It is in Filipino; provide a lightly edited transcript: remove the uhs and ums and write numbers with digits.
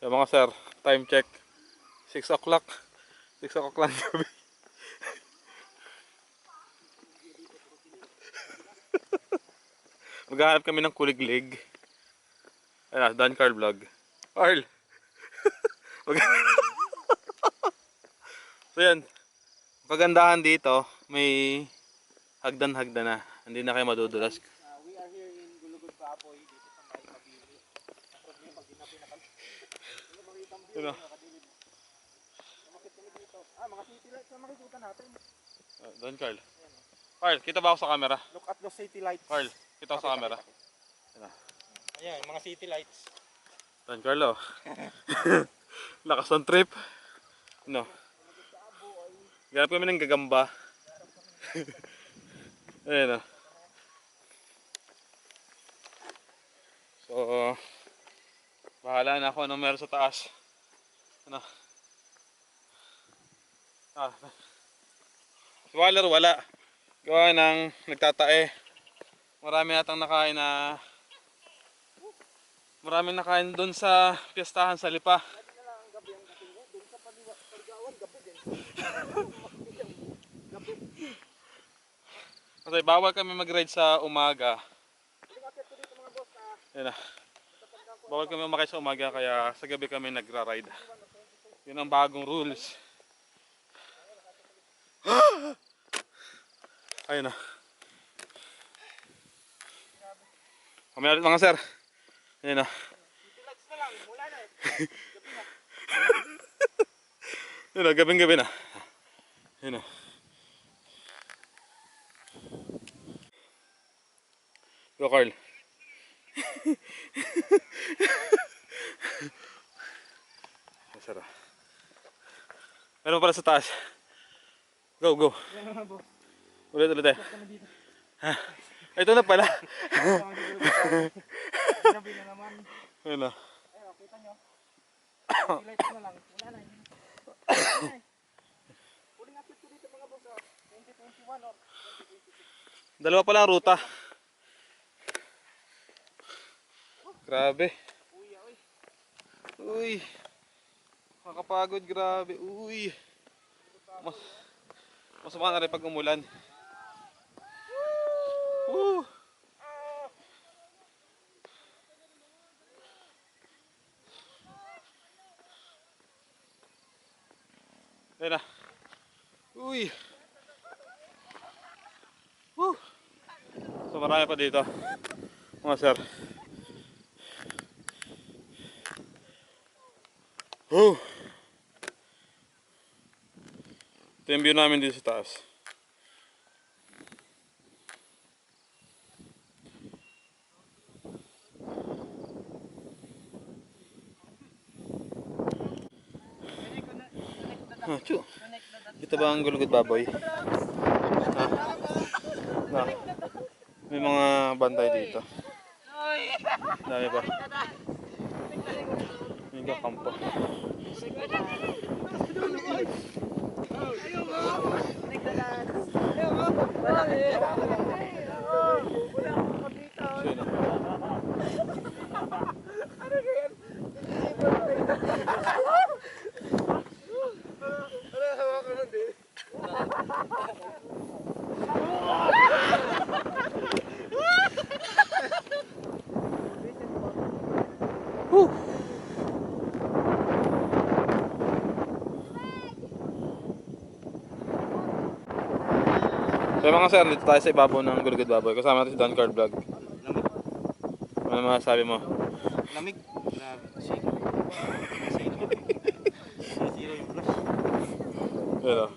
Yung mga sir, time check. 6 o'clock. 6 o'clock lang gabi. Maghahanap kami ng kuliglig. Ayan, Dan Carl Vlog. Carl! So yan, kagandahan dito, may hagdan-hagdan na. Hindi na kayo madudulas. We are here in Gulugod Baboy dito sa May Mabili. Ang problema pinakal. Ano makita ang view, nakadilim. Lumakit kami dito. Mga city lights na makikita natin. Don Carl. Carl, kita ba ako sa camera? Look at the city lights. Carl, kita ako sa camera. Ayan, mga city lights. Don Carl, oh. Lakas ng trip. No. Ganap kami ng gagamba. Ayan, oh. So, bahala na ako anong meron sa taas. Ano? Waller wala. Gawa ng nagtatae. Marami atang nakain na. Maraming nakain doon sa piyestahan sa Lipa. Kasi bawal kami mag-ride sa umaga. Yan na. Bawal kami umakay sa umaga kaya sa gabi kami nagra-ride. Yun ang bagong rules. Ayun na. Kami ulit mga sir. Ayun na. Ayun na, gabing-gabi na. Ayun na. Go Carl. Masarap. Meron pala sa taas. Go, go. Ulit eh. Ito na pala. Ginabi na naman. Ayun na. Ayun, kita nyo. Lights na lang. Wala na. Huling update ko dito mga boss. 2021 or 2022. Dalawa pala ang ruta. Grabe. Uy. Makakapagod, grabe. Uy. Masama na rin pag umulan. Woo! Ayun na. Uy. Woo! So marami pa dito. Mga sir. Oh. Ito yung view namin dito sa taas. Chu. Dito ba ang Gulugod Baboy? Na. May mga bantay dito. Dami pa. May kakampo. So mga sir, dito tayo sa ibabaw ng Gulugod Baboy. Kasama natin si Dan Carl Vlog. Ano masasabi mo? Lamig. Grabe. Zero yung flash. Pero